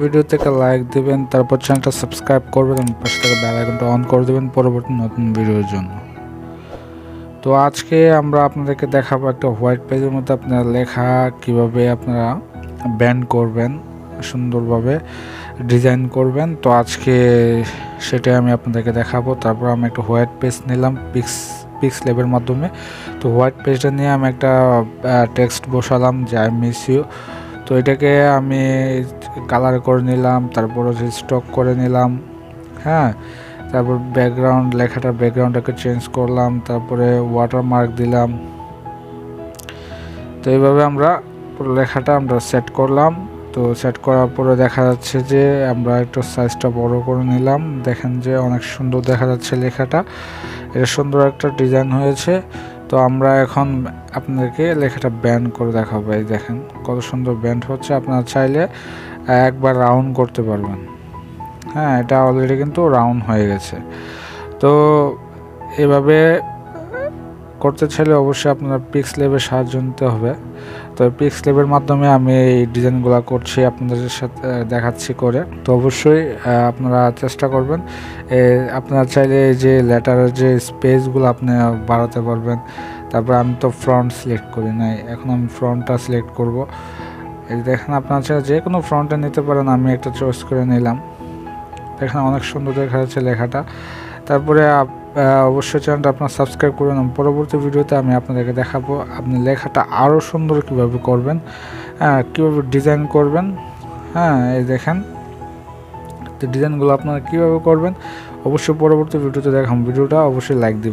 Video থেকে like দিবেন, তারপর চ্যানেলটা সাবস্ক্রাইব করবেন এবং পাশে থেকে বেল আইকনটা অন করে দেবেন পরবর্তী নতুন ভিডিওর জন্য। তো আজকে আমরা আপনাদেরকে দেখাবো একটা হোয়াইট পেজের মধ্যে আপনারা লেখা কিভাবে আপনারা ব্যান্ড করবেন, সুন্দরভাবে ডিজাইন করবেন। তো আজকে সেটাই আমি আপনাদেরকে দেখাবো। তারপর আমি একটা হোয়াইট পেজ নিলাম পিক্স ল্যাবের মাধ্যমে। তো হোয়াইট পেজটা নিয়ে আমি একটা টেক্সট বসালাম যে আই মিস ইউ। তো এটাকে আমি কালার করে নিলাম, তারপর স্টক করে নিলাম। হ্যাঁ, তারপর ব্যাকগ্রাউন্ড লেখাটার ব্যাকগ্রাউন্ডটাকে চেঞ্জ করলাম, তারপরে ওয়াটারমার্ক দিলাম। তো এইভাবে আমরা পুরো লেখাটা আমরা সেট করলাম। তো সেট করার পরে দেখা যাচ্ছে যে আমরা একটু সাইজটা বড় করে নিলাম। দেখেন যে অনেক সুন্দর দেখা যাচ্ছে লেখাটা, এটা সুন্দর একটা ডিজাইন হয়েছে। তো আমরা এখন আপনাদেরকে লেখাটা ব্যান্ড করে দেখাবো। এই দেখেন কত সুন্দর ব্যান্ড হচ্ছে। আপনারা চাইলে একবার রাউন্ড করতে পারবেন। হ্যাঁ, এটা অলরেডি কিন্তু রাউন্ড হয়ে গেছে। তো এভাবে করতে চাইলে অবশ্যই আপনারা পিক্স ল্যাবের সাহায্য নিতে হবে। তো পিক্স ল্যাবের মাধ্যমে আমি এই ডিজাইনগুলো করছি, আপনাদের সাথে দেখাচ্ছি করে। তো অবশ্যই আপনারা চেষ্টা করবেন। আপনারা চাইলে এই যে লেটারের যে স্পেসগুলো আপনি বাড়াতে পারবেন। তারপর আমি তো ফ্রন্ট সিলেক্ট করি নাই, এখন আমি ফ্রন্টটা সিলেক্ট করব। এই দেখেন আপনারা চাইলে যে কোনো ফ্রন্টে নিতে পারেন, আমি একটা চয়েস করে নিলাম। দেখেন অনেক সুন্দর দেখা যাচ্ছে লেখাটা। তারপরে অবশ্যই চ্যানেলটা আপনার সাবস্ক্রাইব করবেন। পরবর্তী ভিডিওতে আমি আপনাদেরকে দেখাবো আপনি লেখাটা আরও সুন্দর কীভাবে করবেন, কীভাবে ডিজাইন করবেন। হ্যাঁ, এই দেখেন তো ডিজাইনগুলো আপনারা কীভাবে করবেন অবশ্যই পরবর্তী ভিডিওতে দেখাম। ভিডিওটা অবশ্যই লাইক দিবেন।